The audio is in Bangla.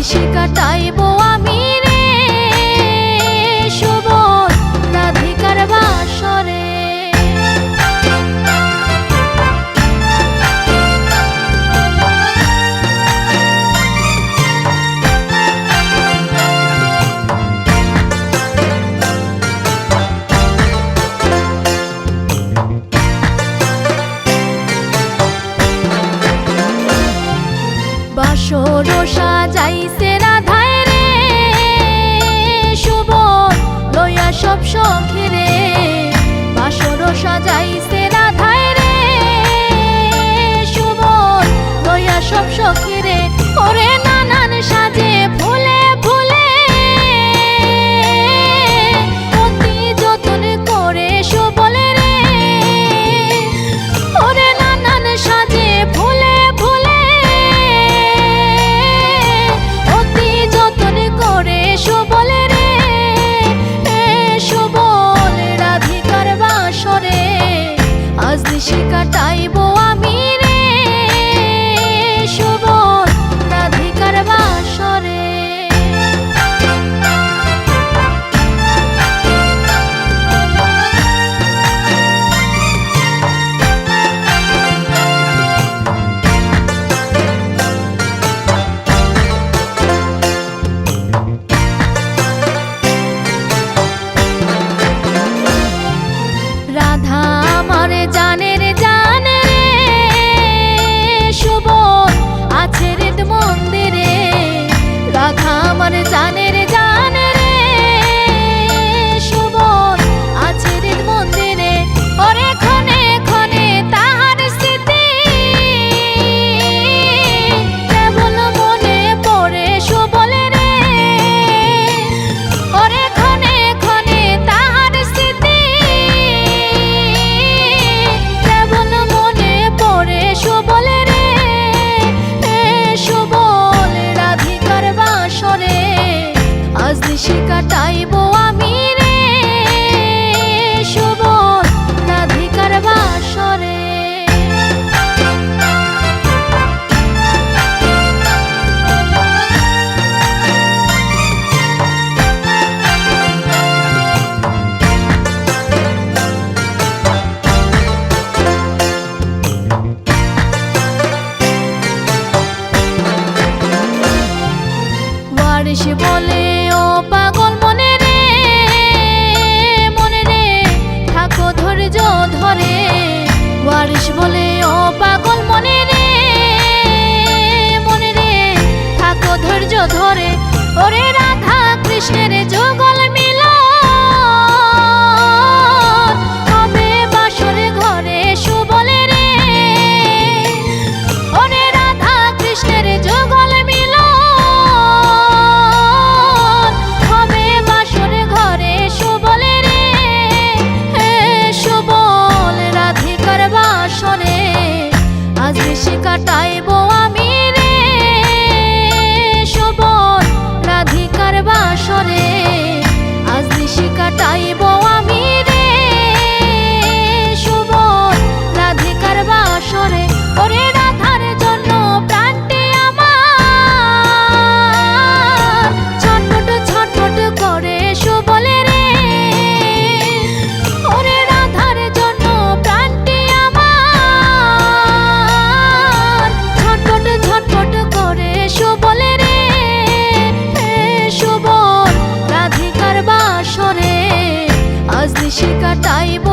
নিশি কাটাইব আমি রে সুবোধ রাধিকার বাসরে। বাসর সাজাইছে রাধায় রে সুবোধ লইয়া সব সখী রে। বাসর সাজাইছে রাধায় রে সুবোধ লইয়া সব সখী রে। ওরে নানান সাজে ফুলে ফুলে অতি যতন করে সুবলে রে। ওরে নানান সাজে ফুলে ফুলে অতি যতন করে সুবলে রে সুবল রাধিকার বাসরে। আজ নিশি কাটাইব আমি রে সুবল রাধিকার বাসরে। রাধা আমার জানের জান রে সুবোধ আছে হৃদ মন্দিরে। রাধা আমার জানের জান রে সুবোধ আছে হৃদ মন্দিরে। ওরে ক্ষণে ক্ষণে তাহার স্মৃতি কেবল মনে পড়ে সুবলে রে। ওরে ক্ষণে ক্ষণে তাহার স্মৃতি কেবল মনে পড়ে সুবলে রে সুবল রাধিকার বাসরে। আজ নিশি কাটাইব আমি রে সুবল রাধিকার বাসরে। ওয়ারিশ বলে ও পাগল মনে রে থাকো ধৈর্য ধরে। ওয়ারিশ বলে ও পাগল মনে রে থাকো ধৈর্য ধরে। ওরে রাধা কৃষ্ণের যুগল মিলন হবে বাসর ঘরে সুবলে রে। ওরে রাধা কৃষ্ণের যুগল মিলন হবে বাসর ঘরে সুবলে রে সুবল রাধিকার বাসরে। আজ নিশি কাটাইব আমি রে সুবল রাধিকার বাসরে। আজ নিশি কাটাইব আমি রে সুবল রাধিকার বাসরে। ওরে রাধার জন্য প্রাণটি আমার ছটফট ছটফট করে সুবলে রে। ওরে রাধার জন্য প্রাণটি আমার ছটফট ছটফট করে সুবলে রে সুবল রাধিকার বাসরে। আজ নিশি কাটাইব